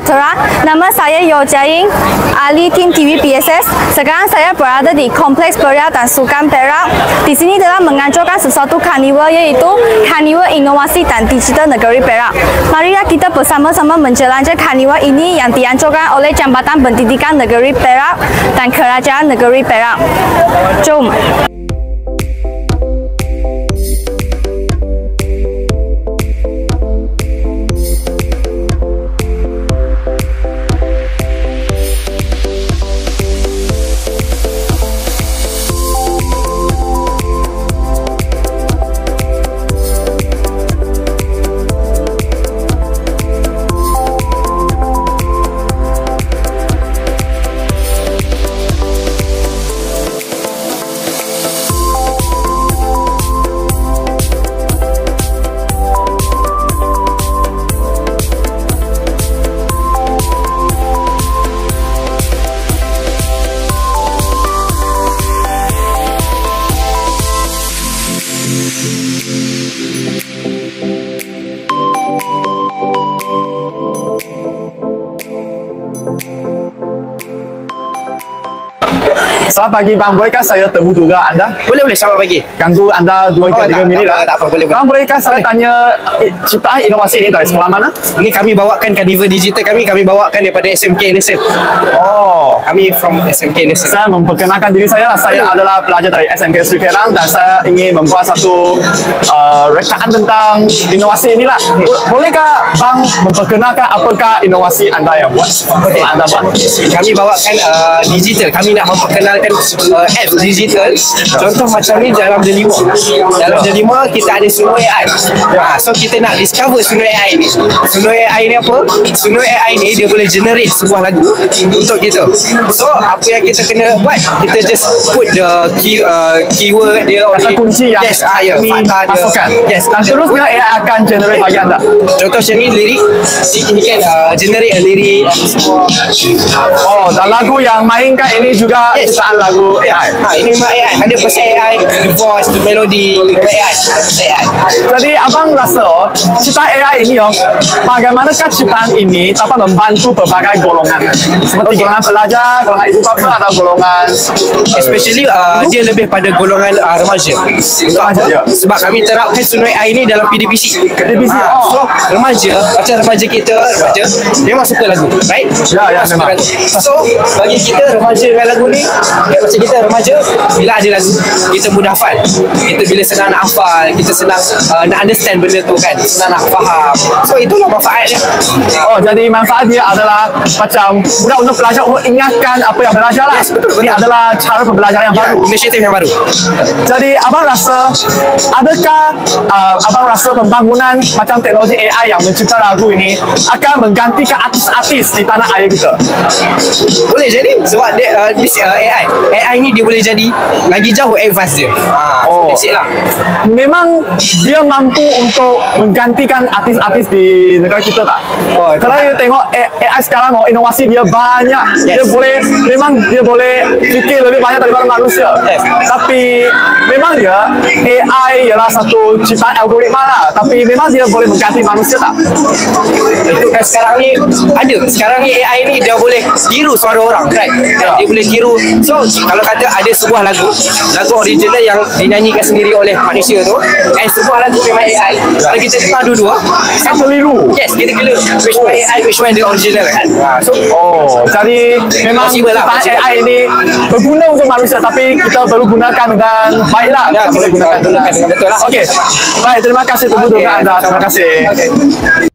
sejahtera. Nama saya Yo Jiaying, ahli tim TV PSS. Sekarang saya berada di Kompleks Beria dan Sukan Perak. Di sini telah menganjurkan sesuatu karnival, yaitu Karnival Inovasi dan Digital Negeri Perak. Marilah kita bersama-sama menjelajah karnival ini yang dianjurkan oleh Jabatan Pendidikan Negeri Perak dan Kerajaan Negeri Perak. Jom! Selamat pagi Bang, bolehkah saya temu juga Anda? Boleh, selamat pagi. Ganggu Anda 2-3 minit lah. Tak apa, boleh. Bang, bolehkah saya tanya ciptaan inovasi ini dari sekolah mana? Ini kami bawakan Karnival Digital kami bawakan daripada SMK Nation. Oh, Kami from SMK Nation. saya memperkenalkan diri saya. Saya adalah pelajar dari SMK Sri Perang dan saya ingin membuat satu rekaan tentang inovasi inilah. Bolehkah Bang memperkenalkan apakah inovasi Anda yang buat? Okay. Anda buat? Kami bawakan digital. Kami nak memperkenalkan apps digital. Contoh macam ni dalam Delima. Dalam Delima kita ada Suno AI. So kita nak discover Suno AI ni. Suno AI ni apa? Suno AI ni dia boleh generate sebuah lagu untuk kita. So apa yang kita kena buat? Kita just put the keyword dia, Kata kunci yang kami masukkan. Yes. Dan terusnya AI akan generate bagi Anda. Contoh macam ni lirik. Ini kan generate a lirik semua. Oh, dan lagu yang mainkan ini juga ciptaan lagu AI. Ini memang AI, 100% AI. The voice, the melody, AI. Jadi abang rasa ciptaan AI ini bagaimanakah ciptaan ini dapat membantu berbagai golongan? Seperti golongan pelajar, golongan ibu bapa atau golongan Especially dia lebih pada golongan remaja. Remaja, ya. Sebab kami terapkan Suno AI ni dalam PDPC. So remaja, macam remaja kita, memang suka lagu, right? Ya, memang. So bagi kita remaja dengan lagu ni, macam kita remaja, bila ada lagu kita mudah hafal. Kita bila senang nak hafal, kita senang nak understand benda tu kan, senang nak faham. So itulah manfaatnya. Oh, jadi manfaat dia adalah macam mudah untuk pelajar untuk ingatkan apa yang belajar lah. Yes, betul. Ini adalah cara pembelajaran yang baru. Inisiatif yang baru. Jadi abang rasa adakah abang rasa pembangunan macam teknologi AI yang mencipta lagu ini akan menggantikan artis-artis di tanah air kita? Boleh jadi sebab dia, AI ni dia boleh jadi lagi jauh advance dia. Basic lah. Memang dia mampu untuk menggantikan artis-artis di negara kita tak? Kalau you tengok AI sekarang inovasi dia banyak. Dia boleh fikir lebih banyak daripada manusia. Tapi memang dia AI ialah satu ciptaan algoritma lah. Tapi memang dia boleh mengganti manusia tak? Itu kan sekarang ni ada. Sekarang ni AI ni dia boleh tiru suara orang, right? Dia boleh tiru. So kalau kata ada sebuah lagu original yang dinyanyikan sendiri oleh manusia tu, and sebuah lagu memang AI. Kalau kita dengar dua-dua, Satu keliru. yes, kita kena which one AI, which one the original kan. So jadi memang ciptaan AI ini berguna untuk manusia, tapi kita perlu gunakan dengan baiklah. Ya, kita gunakan dengan betul lah. Okey. Baik, terima kasih untuk anda. Terima kasih.